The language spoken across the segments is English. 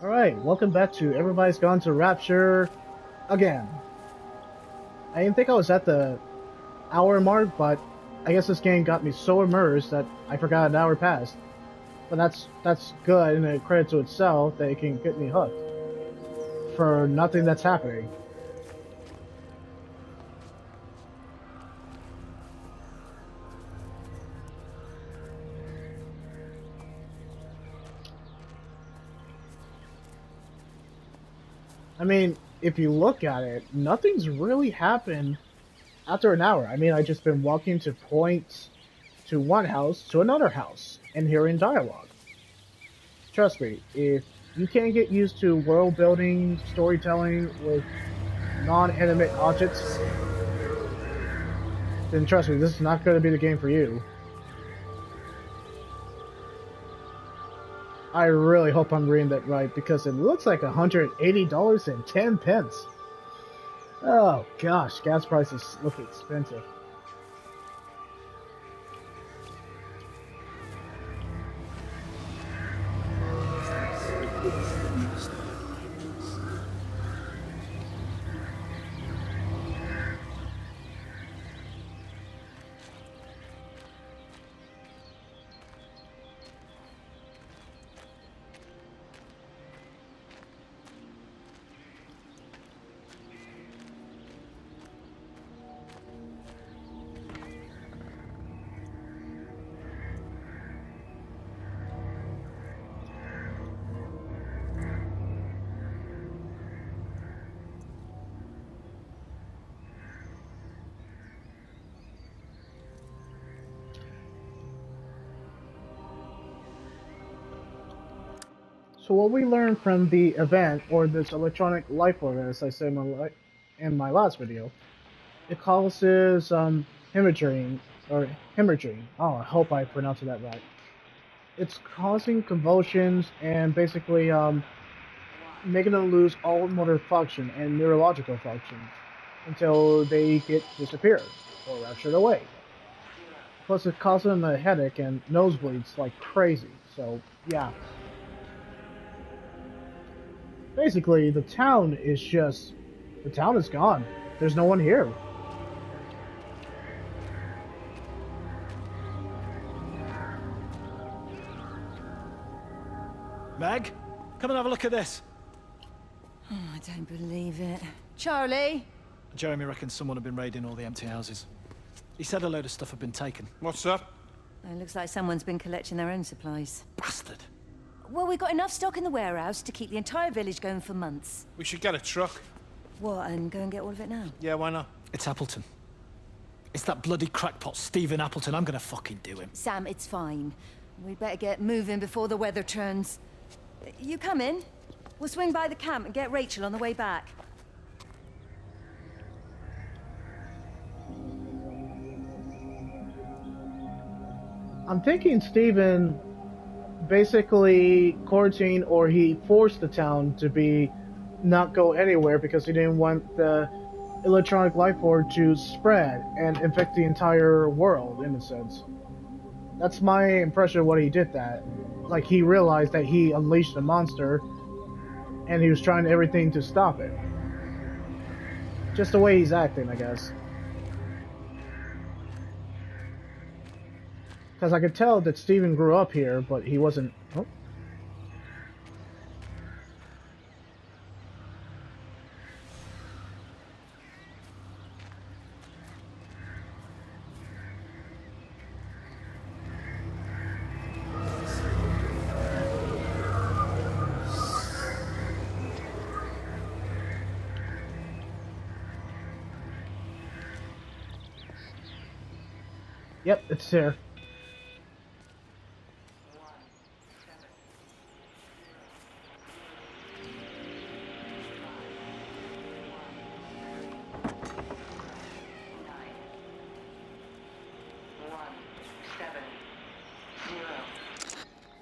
Alright, welcome back to Everybody's Gone to Rapture again. I didn't think I was at the hour mark, but I guess this game got me so immersed that I forgot an hour passed. But that's good and a credit to itself that it can get me hooked for nothing that's happening. I mean, if you look at it, nothing's really happened after an hour. I mean, I just been walking to points to one house to another house and hearing dialogue. Trust me, if you can't get used to world building, storytelling with non-animate objects, then trust me, this is not going to be the game for you. I really hope I'm reading that right because it looks like $180.10. Oh gosh, gas prices look expensive. So what we learned from the event, or this electronic life order, as I said in my last video, it causes hemorrhaging, or hemorrhaging. Oh, I hope I pronounced that right. It's causing convulsions and basically making them lose all motor function and neurological functions until they get disappeared or raptured away. Plus, it causes them a headache and nosebleeds like crazy. So, yeah. Basically, the town is gone. There's no one here. Meg, come and have a look at this. Oh, I don't believe it. Charlie? Jeremy reckons someone had been raiding all the empty houses. He said a load of stuff had been taken. What's up? It looks like someone's been collecting their own supplies. Bastard. Well, we've got enough stock in the warehouse to keep the entire village going for months. We should get a truck. What, and go and get all of it now? Yeah, why not? It's Appleton. It's that bloody crackpot, Stephen Appleton. I'm gonna fucking do him. Sam, it's fine. We'd better get moving before the weather turns. You come in. We'll swing by the camp and get Rachel on the way back. I'm thinking Steven basically quarantined or he forced the town to be not go anywhere because he didn't want the electronic life force to spread and infect the entire world in a sense. That's my impression of what he did that. Like he realized that he unleashed a monster and he was trying everything to stop it. Just the way he's acting, I guess. Because I could tell that Steven grew up here, but he wasn't... Oh. Yep, it's here.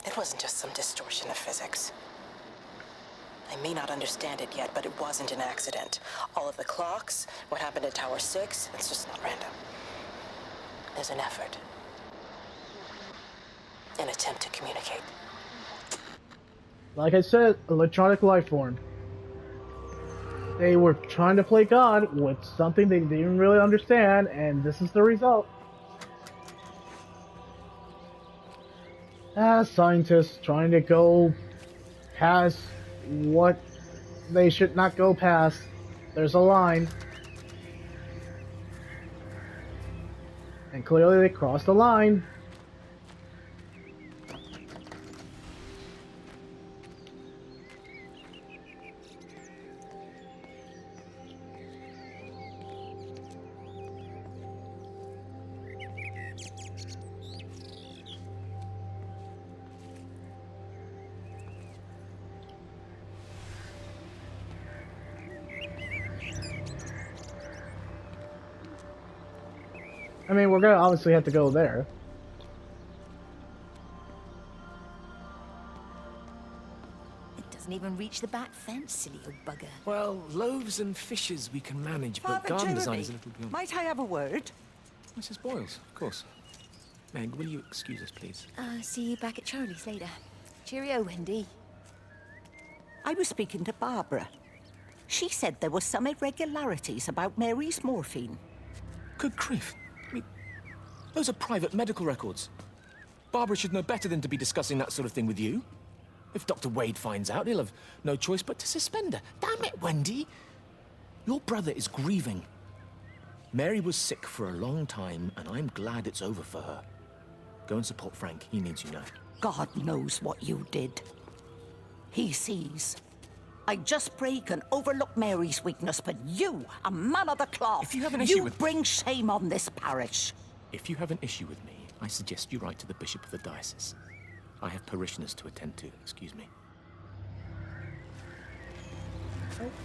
It wasn't just some distortion of physics. I may not understand it yet, but it wasn't an accident. All of the clocks, what happened at Tower 6, it's just not random. There's an effort. An attempt to communicate. Like I said, electronic life form. They were trying to play God with something they didn't really understand, and this is the result. Scientists trying to go past what they should not go past. There's a line. And clearly they crossed the line. I mean, we're gonna obviously have to go there. It doesn't even reach the back fence, silly old bugger. Well, loaves and fishes we can manage, but Father garden Jeremy, design is a little beyond... might I have a word? Mrs. Boyles, of course. Meg, will you excuse us, please? See you back at Charlie's later. Cheerio, Wendy. I was speaking to Barbara. She said there were some irregularities about Mary's morphine. Good grief. I mean, those are private medical records. Barbara should know better than to be discussing that sort of thing with you. If Dr. Wade finds out, he'll have no choice but to suspend her. Damn it, Wendy! Your brother is grieving. Mary was sick for a long time, and I'm glad it's over for her. Go and support Frank. He needs you now. God knows what you did. He sees. I just break and overlook Mary's weakness, but you, a man of the cloth, If you have an issue you with- bring shame on this parish. If you have an issue with me, I suggest you write to the Bishop of the Diocese. I have parishioners to attend to. Excuse me.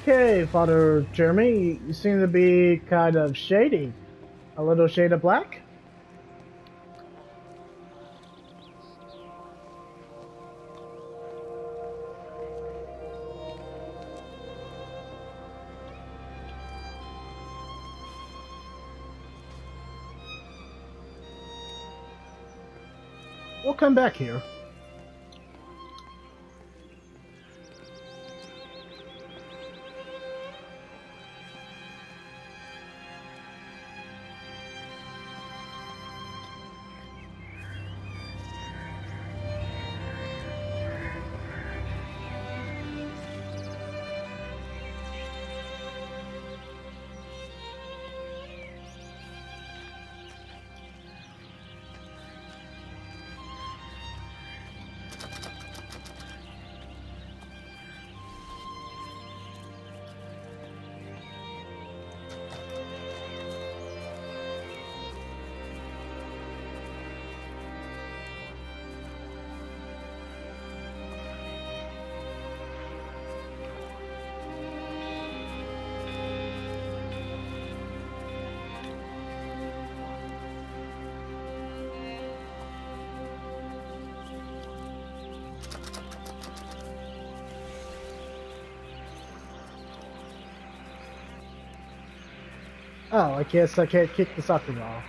Okay, Father Jeremy, you seem to be kind of shady. A little shade of black? We'll come back here. Oh, I guess I can't kick the soccer ball.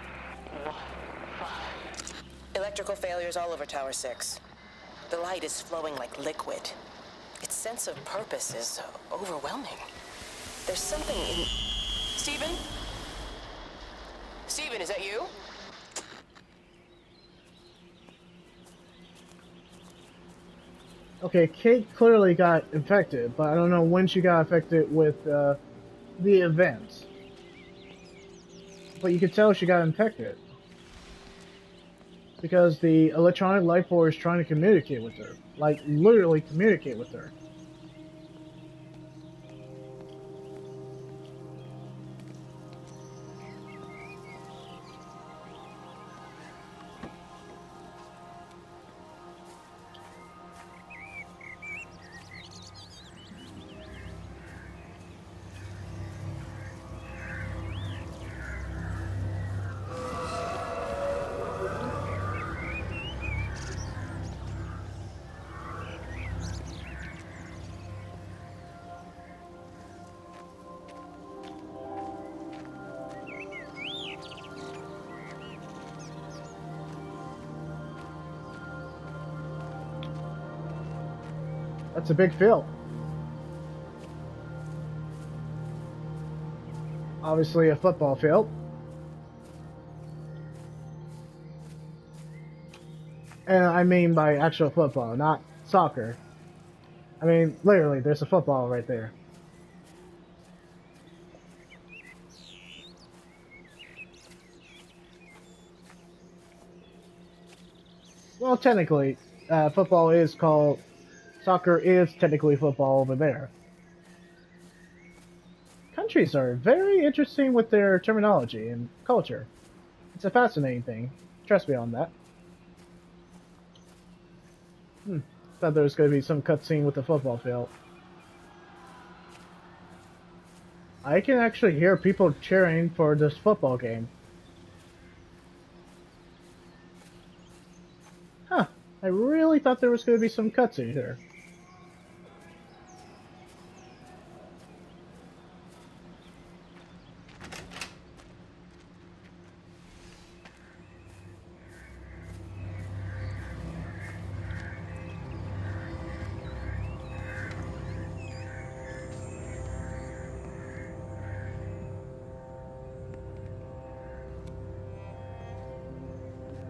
Electrical failures all over Tower 6. The light is flowing like liquid. Its sense of purpose is overwhelming. There's something in... Stephen? Stephen, is that you? Okay, Kate clearly got infected, but I don't know when she got infected with the event. But you could tell she got infected. Because the electronic life force is trying to communicate with her. Like, literally communicate with her. That's a big field. Obviously a football field. And I mean by actual football, not soccer. I mean, literally, there's a football right there. Well, technically, football is called... Soccer is technically football over there. Countries are very interesting with their terminology and culture. It's a fascinating thing. Trust me on that. Thought there was going to be some cutscene with the football field. I can actually hear people cheering for this football game. Huh. I really thought there was going to be some cutscene here.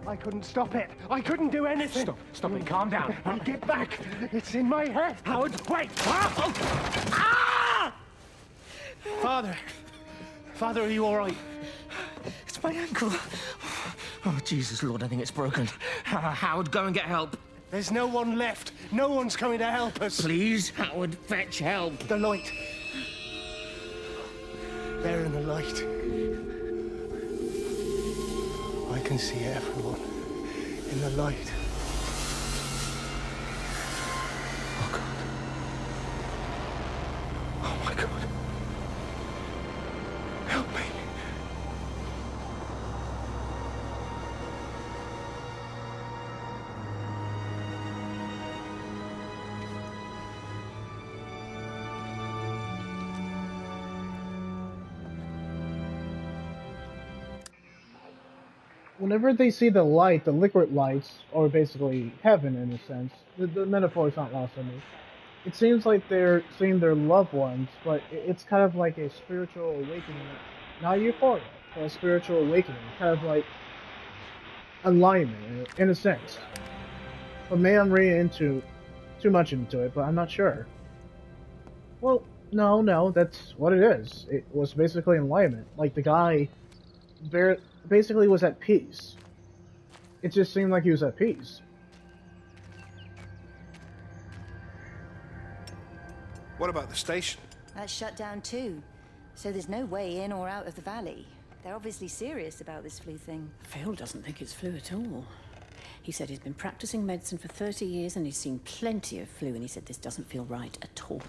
I couldn't stop it. I couldn't do anything. Stop it. Calm down. Get back. It's in my head. Howard, wait! Ah! Father. Father, are you all right? It's my ankle. Oh, Jesus, Lord, I think it's broken. Howard, go and get help. There's no one left. No one's coming to help us. Please, Howard, fetch help. The light. There in the light. I can see everyone in the light. Oh, God. Oh, my God. Help me. Whenever they see the light, the liquid lights, or basically heaven in a sense, the metaphor is not lost on me. It seems like they're seeing their loved ones, but it's kind of like a spiritual awakening. Not euphoria, but a spiritual awakening. Kind of like alignment, in a sense. But maybe I'm reading too much into it, but I'm not sure. Well, no, that's what it is. It was basically enlightenment. Like the guy basically was at peace. It just seemed like he was at peace. What about the station? That's shut down too. So there's no way in or out of the valley. They're obviously serious about this flu thing. Phil doesn't think it's flu at all. He said he's been practicing medicine for 30 years and he's seen plenty of flu, and he said this doesn't feel right at all.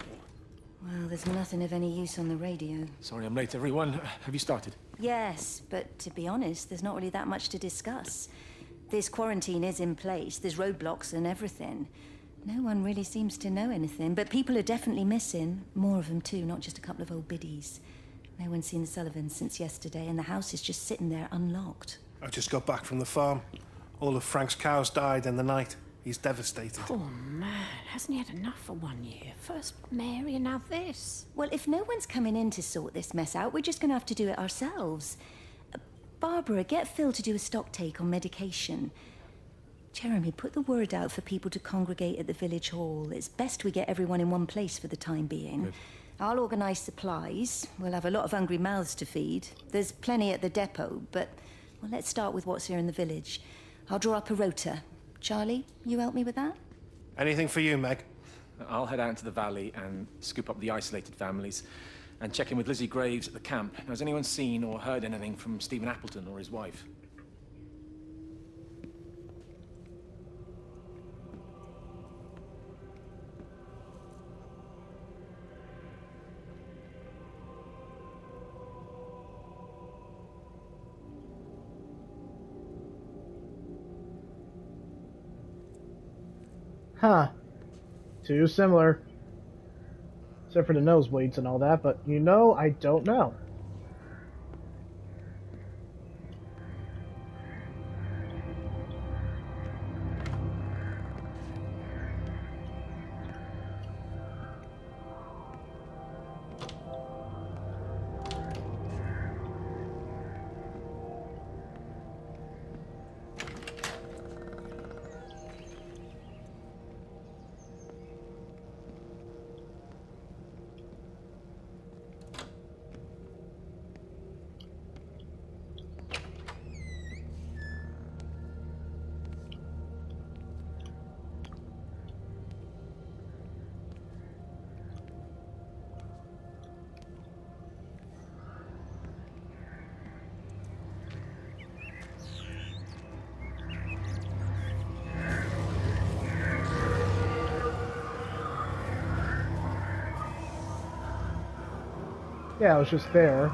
Well, there's nothing of any use on the radio. Sorry I'm late, everyone. Have you started? Yes, but to be honest, there's not really that much to discuss. This quarantine is in place, there's roadblocks and everything. No one really seems to know anything, but people are definitely missing. More of them too, not just a couple of old biddies. No one's seen the Sullivans since yesterday, and the house is just sitting there unlocked. I just got back from the farm. All of Frank's cows died in the night. He's devastated. Poor man, hasn't he had enough for 1 year? First Mary and now this. Well, if no one's coming in to sort this mess out, we're just gonna have to do it ourselves. Barbara, get Phil to do a stock take on medication. Jeremy, put the word out for people to congregate at the village hall. It's best we get everyone in one place for the time being. Good. I'll organise supplies. We'll have a lot of hungry mouths to feed. There's plenty at the depot, but well, let's start with what's here in the village. I'll draw up a rota. Charlie, you help me with that? Anything for you, Meg? I'll head out into the valley and scoop up the isolated families and check in with Lizzie Graves at the camp. Has anyone seen or heard anything from Stephen Appleton or his wife? Huh. Too similar. Except for the nosebleeds and all that, but you know, I don't know. Yeah, I was just there.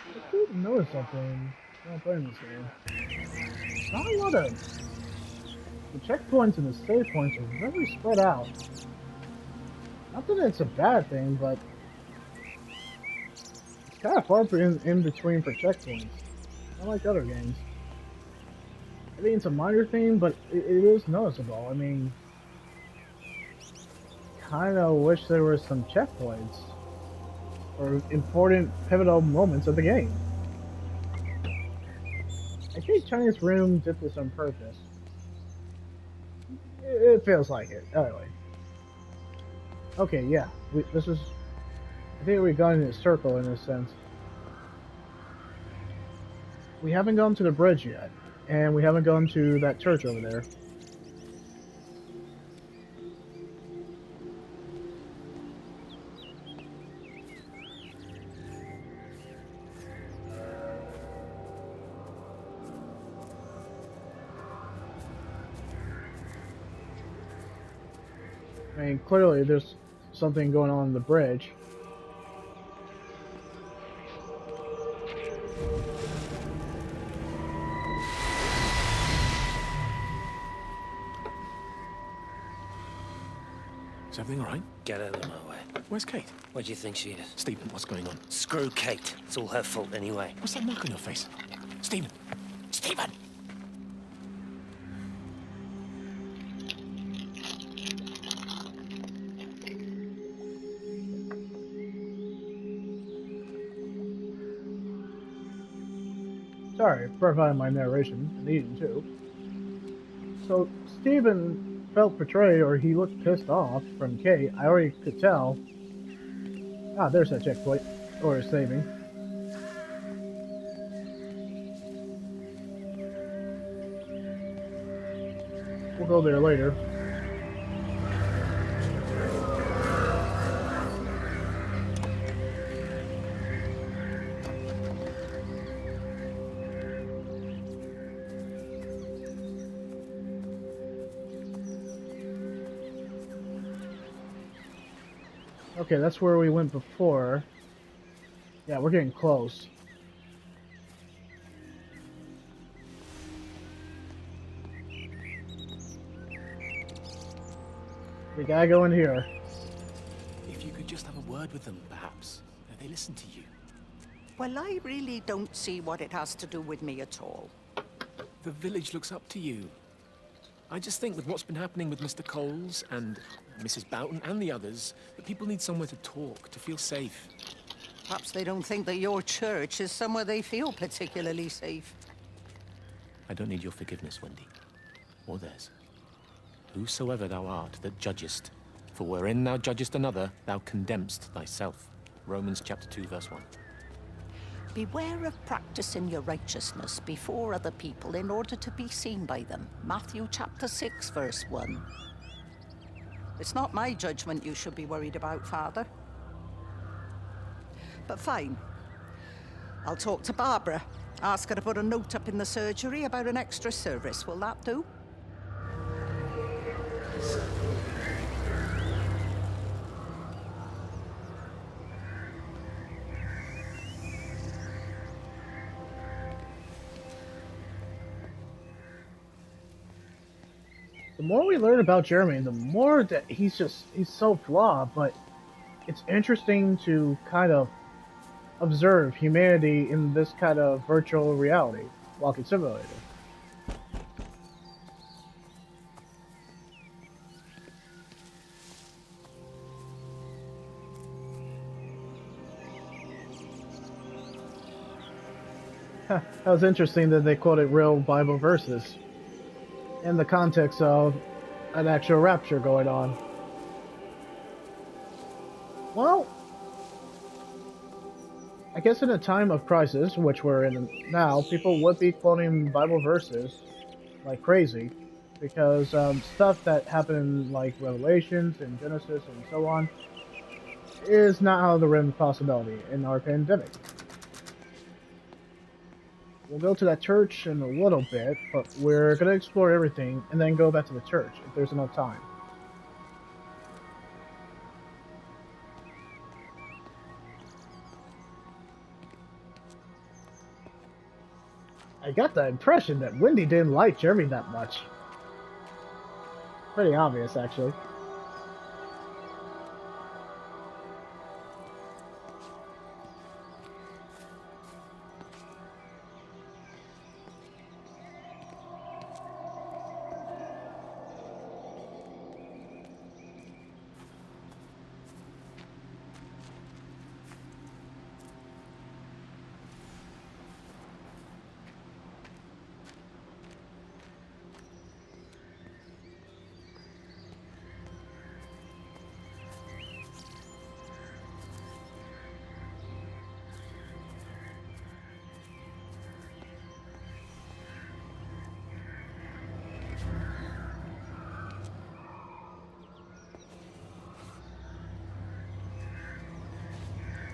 I did notice something while playing this game. Not a lot of the checkpoints and the save points are very spread out. Not that it's a bad thing, but it's kind of far in between for checkpoints. Not like other games. I mean, it's a minor thing, but it is noticeable. I mean, kind of wish there were some checkpoints or important pivotal moments of the game. I think Chinese Room did this on purpose. It feels like it. Anyway. Okay, yeah. This is... I think we've gone in a circle in a sense. We haven't gone to the bridge yet. And we haven't gone to that church over there. I mean, clearly there's something going on the bridge. Is everything all right? Get out of my way. Where's Kate? Where do you think she is? Stephen, what's going on? Screw Kate. It's all her fault anyway. What's that mark on your face? Stephen! Stephen! Sorry for providing my narration, needing to. So, Stephen felt betrayed, or he looked pissed off from Kate. I already could tell. Ah, there's that checkpoint. Or saving. We'll go there later. Okay, that's where we went before. Yeah, we're getting close. We gotta go in here. If you could just have a word with them, perhaps. They listen to you. Well, I really don't see what it has to do with me at all. The village looks up to you. I just think with what's been happening with Mr. Coles and Mrs. Boughton and the others, that people need somewhere to talk, to feel safe. Perhaps they don't think that your church is somewhere they feel particularly safe. I don't need your forgiveness, Wendy. Or theirs. Whosoever thou art that judgest, for wherein thou judgest another, thou condemnest thyself. Romans chapter 2, verse 1. Beware of practicing your righteousness before other people in order to be seen by them. Matthew chapter 6, verse 1. It's not my judgment you should be worried about, Father. But fine. I'll talk to Barbara. Ask her to put a note up in the surgery about an extra service. Will that do? The more we learn about Jeremy, the more that he's so flawed, but it's interesting to kind of observe humanity in this kind of virtual reality, walking simulator. That was interesting that they quoted real Bible verses in the context of an actual rapture going on. Well, I guess in a time of crisis, which we're in now, people would be quoting Bible verses like crazy, because stuff that happened like Revelations and Genesis and so on is not out of the realm of possibility in our pandemic. We'll go to that church in a little bit, but we're going to explore everything and then go back to the church if there's enough time. I got the impression that Wendy didn't like Jeremy that much. Pretty obvious, actually.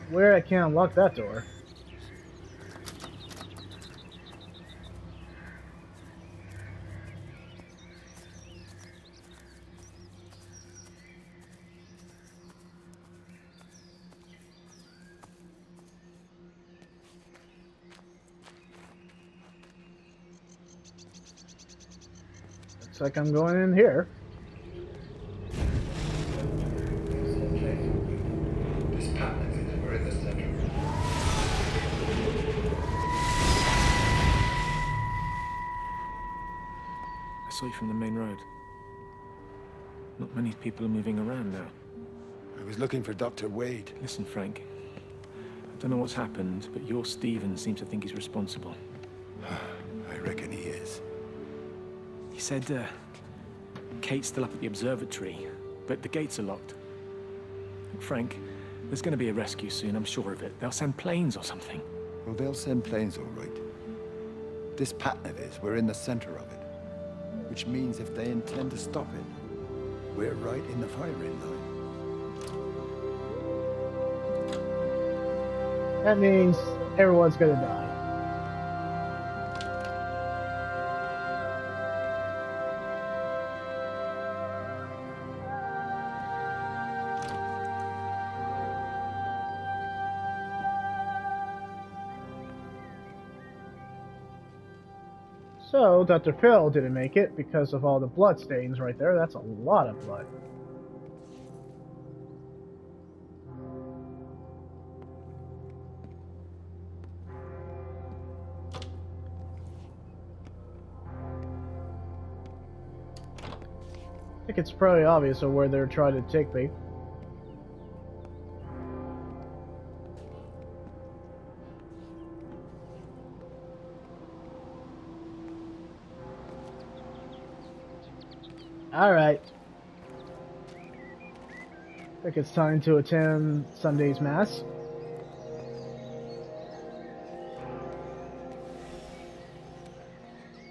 Where I can't unlock that door. Looks like I'm going in here. saw you from the main road. Not many people are moving around now. I was looking for Dr. Wade. Listen, Frank. I don't know what's happened, but your Stephen seems to think he's responsible. I reckon he is. He said, Kate's still up at the observatory, but the gates are locked. Frank, there's going to be a rescue soon, I'm sure of it. They'll send planes or something. Well, they'll send planes, all right. This pattern of his, we're in the center of it. Which means if they intend to stop it, we're right in the firing line. That means everyone's gonna die. So, Dr. Phil didn't make it because of all the blood stains right there. That's a lot of blood. I think it's pretty obvious of where they're trying to take me. Alright. I think it's time to attend Sunday's Mass.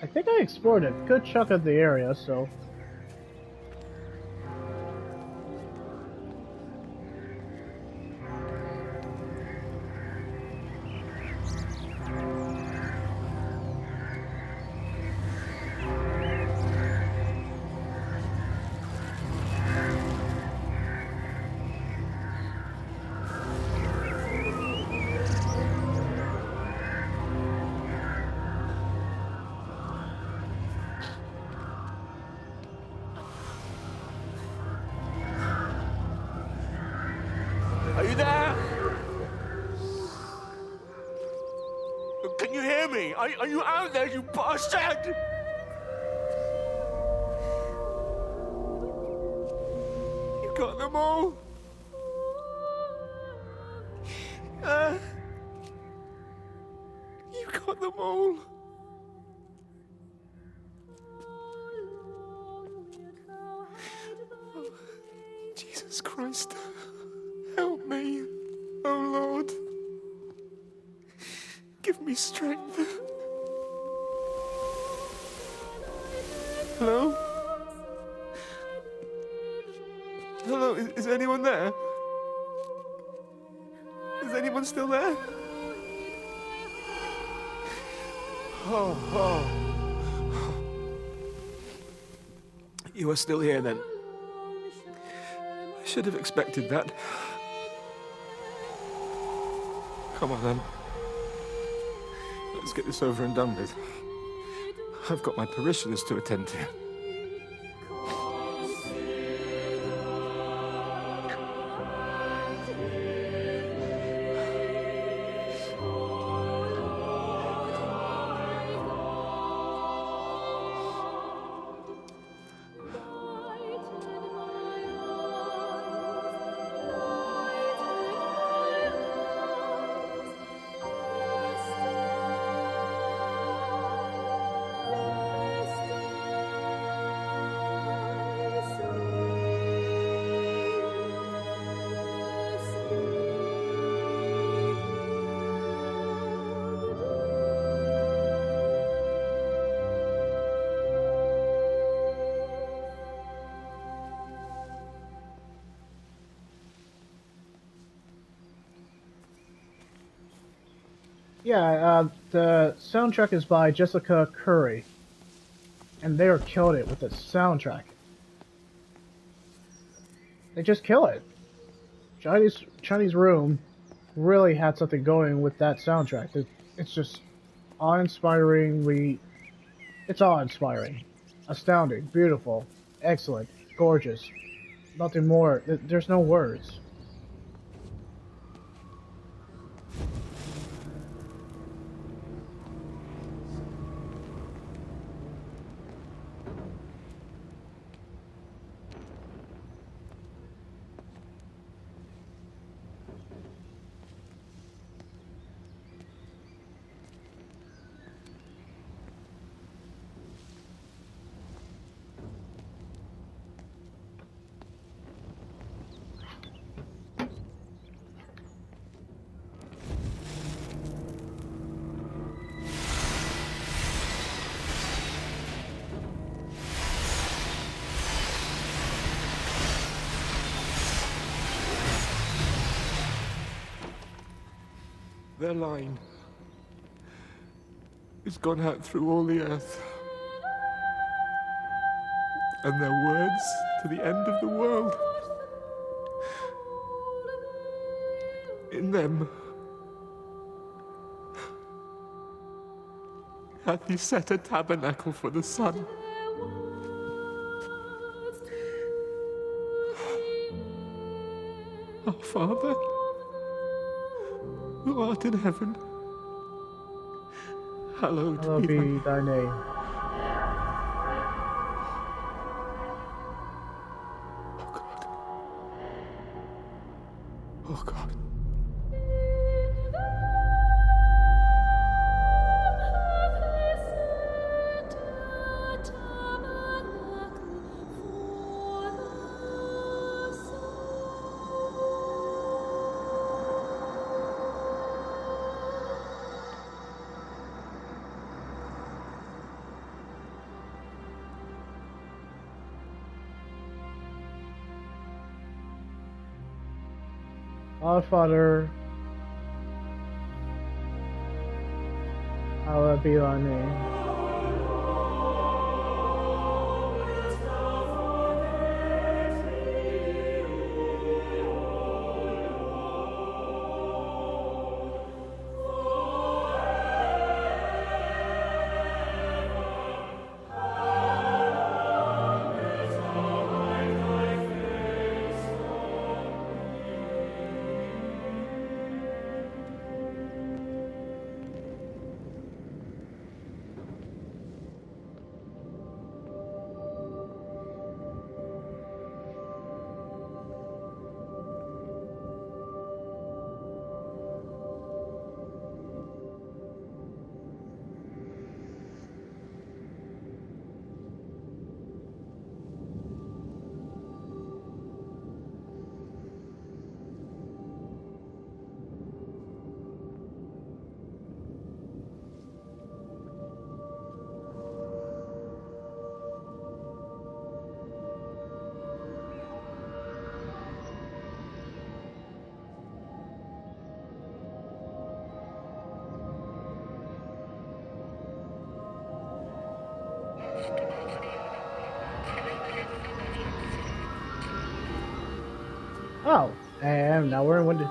I think I explored a good chunk of the area, so... Are you there? Can you hear me? Are you out there, you bastard? You got them all? You got them all? Oh, Jesus Christ. Help me, oh Lord. Give me strength. Hello? Hello, is anyone there? Is anyone still there? Oh. You are still here then? I should have expected that. Come on, then. Let's get this over and done with. I've got my parishioners to attend to. Yeah, the soundtrack is by Jessica Curry. And they killed it with the soundtrack. They just kill it. Chinese Room really had something going with that soundtrack. It's just awe-inspiring. It's awe-inspiring. Astounding. Beautiful. Excellent. Gorgeous. Nothing more. There's no words. Their line has gone out through all the earth. And their words to the end of the world. In them hath he set a tabernacle for the sun. Our Father, who art in heaven, hallowed be thy name. Oh God. Our Father, hallowed be thy name. Oh, and now we're in Wendy.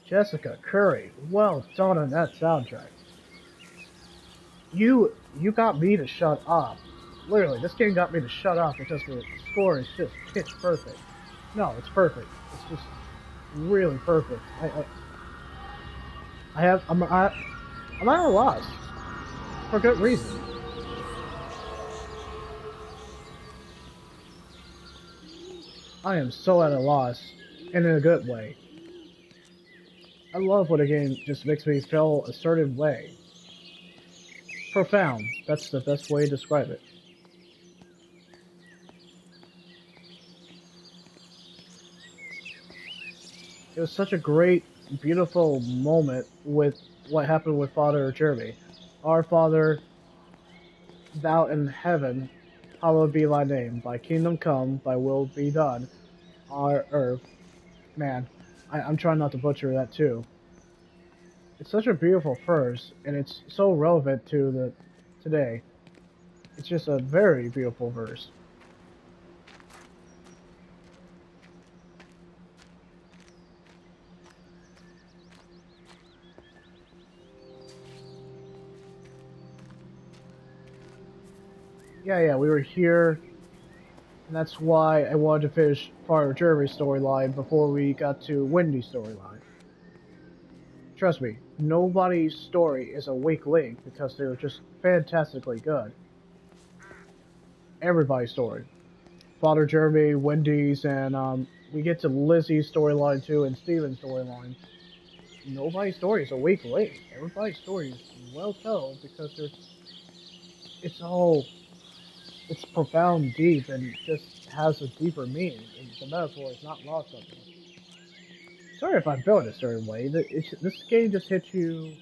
Jessica Curry, well done on that soundtrack. You got me to shut up. Literally, this game got me to shut up because the score is just pitch perfect. No, it's perfect. It's just really perfect. I'm at a loss for good reason. I am so at a loss, and in a good way. I love when a game just makes me feel a certain way. Profound. That's the best way to describe it. it was such a great, beautiful moment with what happened with Father Jeremy. Our Father, thou in heaven, hallowed be thy name. Thy kingdom come, thy will be done on earth. Man, I'm trying not to butcher that too. It's such a beautiful verse, and it's so relevant to the today. It's just a very beautiful verse. Yeah, we were here, and that's why I wanted to finish Father Jeremy's storyline before we got to Wendy's storyline. Trust me, nobody's story is a weak link because they're just fantastically good. Everybody's story. Father Jeremy, Wendy's, and we get to Lizzie's storyline too, and Steven's storyline. Nobody's story is a weak link. Everybody's story is well told because it's profound, deep, and just has a deeper meaning. And the metaphor is not lost on me. Sorry if I'm feeling a certain way. This game just hits you,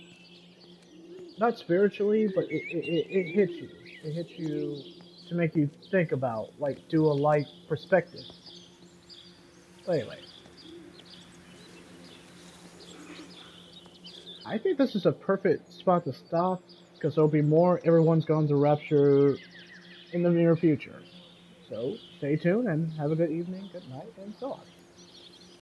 not spiritually, but it hits you. It hits you to make you think about, like, do a light perspective. But anyway. I think this is a perfect spot to stop, because there'll be more Everyone's Gone to Rapture in the near future. So, stay tuned and have a good evening, good night, and so on.